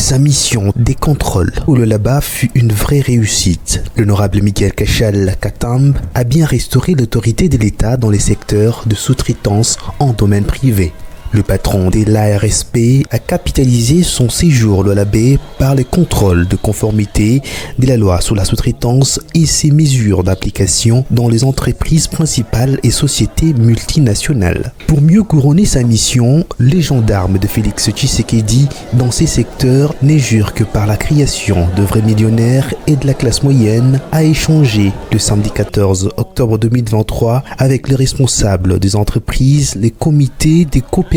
Sa mission des contrôles au Lualaba fut une vraie réussite. L'honorable Miguel Kachal Katambe a bien restauré l'autorité de l'État dans les secteurs de sous-traitance en domaine privé. Le patron de l'ARSP a capitalisé son séjour au Lualaba par les contrôles de conformité de la loi sur la sous-traitance et ses mesures d'application dans les entreprises principales et sociétés multinationales. Pour mieux couronner sa mission, les gendarmes de Félix Tshisekedi dans ces secteurs ne jurent que par la création de vrais millionnaires et de la classe moyenne a échangé le samedi 14 octobre 2023 avec les responsables des entreprises, les comités des coopérations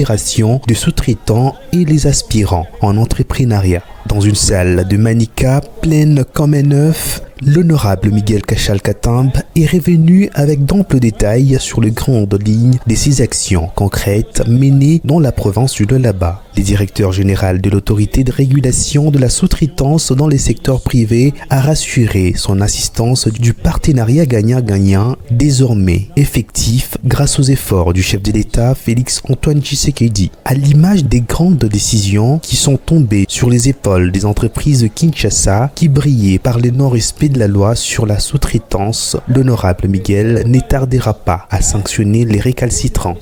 de sous-traitants et les aspirants en entrepreneuriat. Dans une salle de Manica pleine comme un œuf, l'honorable Miguel Kachal Katambe est revenu avec d'amples détails sur les grandes lignes de ses actions concrètes menées dans la province du Lualaba. Le directeur général de l'autorité de régulation de la sous-traitance dans les secteurs privés a rassuré son assistance du partenariat gagnant-gagnant désormais effectif grâce aux efforts du chef de l'État Félix Antoine Tshisekedi. À l'image des grandes décisions qui sont tombées sur les épaules des entreprises de Kinshasa qui brillaient par le non-respect de la loi sur la sous-traitance, l'honorable Miguel ne tardera pas à sanctionner les récalcitrants.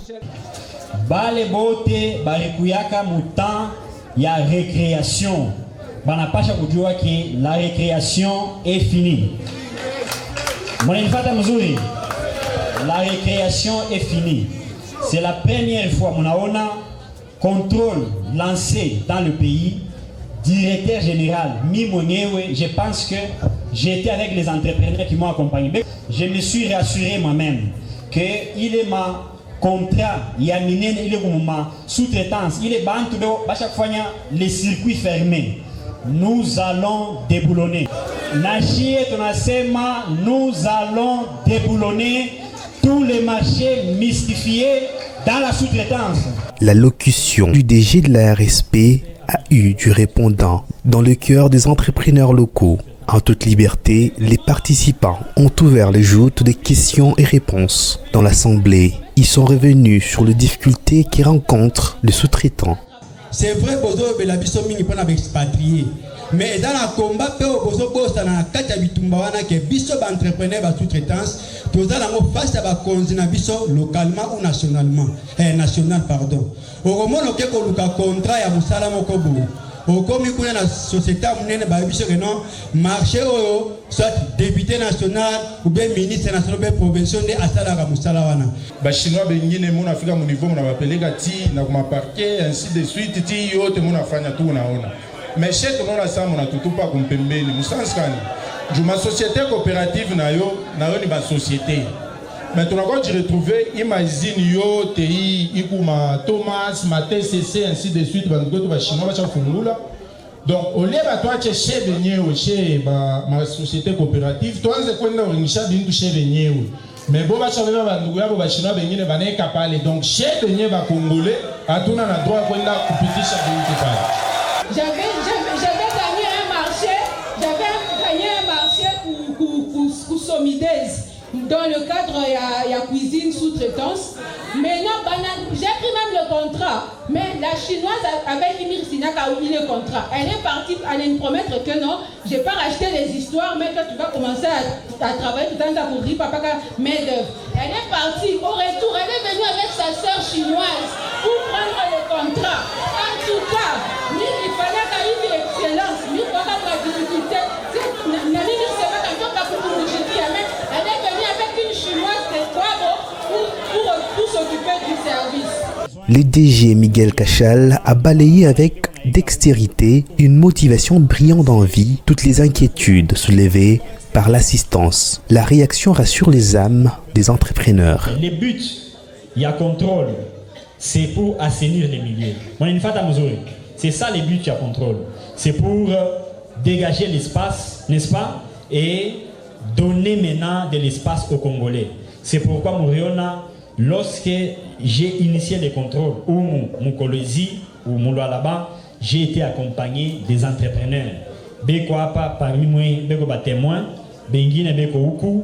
Bale bote barikuyaka mutan ya récréation. Banapasha kujua ki la récréation est finie. Mwanifata mzuri. La récréation est finie. C'est la première fois munaona contrôle lancé dans le pays. Directeur général Mimoniwe, je pense que j'étais avec les entrepreneurs qui m'ont accompagné. Je me suis rassuré moi-même que il est ma contrat, il y a ma sous-traitance, il est à chaque fois les circuits fermés. Nous allons déboulonner. Nous allons déboulonner tous les marchés mystifiés dans la sous-traitance. La locution du DG de la RSP a eu du répondant dans le cœur des entrepreneurs locaux. En toute liberté, les participants ont ouvert les joutes des questions et réponses. Dans l'assemblée, ils sont revenus sur les difficultés qui rencontrent les sous-traitants. C'est vrai que la biso mingi pona expatrié, mais dans la combat pe bozo bosta na kati ya bitumba wana ke biso ba entrepreneur ba sous-traitance tozala ngo face à ba konzina biso localement ou nationalement national pardon. Okomono ke ko luka contrat ya musala moko bo. Okomi kuna na société munene ba biso ke non marché oyo soit député national ou bien ministre national ou bien provincial de asala ka musala wana. Ba chinois bengine mona fika mu niveau mona bapeleka ti na kuma parquet ainsi de suite ti yote mona fanya tu unaona. Mais chez tout le monde ça mona tutu pa kumpembeni musanskani. Juma société coopérative na yo ni ba société. Maintenant quand tu retrouves imagine yo TI ikuma Thomas Maté CC ainsi de suite ba ngoto ba chinois ba cha fungula. Donc au lieu ba toi chez benye o chez ma société coopérative toi nze kwenda oringisha bintu chez benye o. Mais bon ba cha ba ndugu yabo ba chinois benye ba na kapale donc chez benye ba congolais atuna na droit kwenda kupitisha bintu pale. J'avais gagné un marché pour Somidez. Dans le cadre, il y a cuisine sous-traitance. Mais non, j'ai pris même le contrat. Mais la chinoise avec Imir Sinaka a oublié le contrat. Elle est partie, elle allait me promettre que non, je n'ai pas racheté les histoires, mais que tu vas commencer à travailler tout le temps pour dire papa main d'œuvre. Elle est partie. Au retour, elle est venue avec sa sœur chinoise pour prendre le contrat. En tout cas, il fallait qu'il y ait une excellence. Il faut pas la difficulté. Elle est venue avec une chinoise pour s'occuper du service. Le DG Miguel Kachal a balayé avec dextérité une motivation brillante d'envie toutes les inquiétudes soulevées par l'assistance. La réaction rassure les âmes des entrepreneurs. Les buts, il y a contrôle, c'est pour assainir les milieux. C'est ça les buts, il y a contrôle. C'est pour dégager l'espace, n'est-ce pas, et donner maintenant de l'espace aux Congolais. C'est pourquoi Mouriona, lorsque j'ai initié les contrôles, ou Moukolezi, ou Mouloualaba, j'ai été accompagné des entrepreneurs. Beko Apa, parmi moi, Beko ba témoin, Bengine Beko Uku,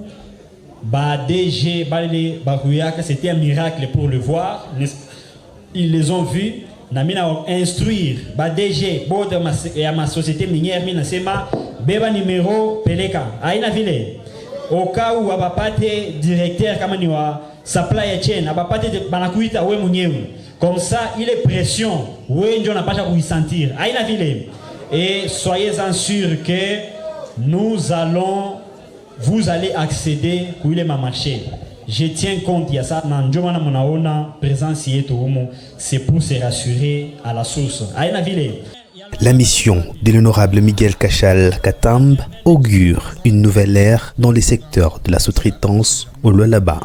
Ba DG, Ba Ruyaka, c'était un miracle pour le voir. Ils les ont vus. na mina instruire ba DG bote ya ma société minière mina sema beba numéro peleka aina vile au cas où abapate directeur kama ni wa supply chain abapate banakuita we mwenyewe comme ça il est pression we ndio napasha kuisentir aina vile et soyez-en sûrs que vous allez accéder kuile ma marché. Je tiens compte de ça. Nanjomana monaona présence yetu humo, c'est pour se rassurer à la source. Aina vile. La mission de l'honorable Miguel Kachal Katamb augure une nouvelle ère dans les secteurs de la sous-traitance au Lualaba.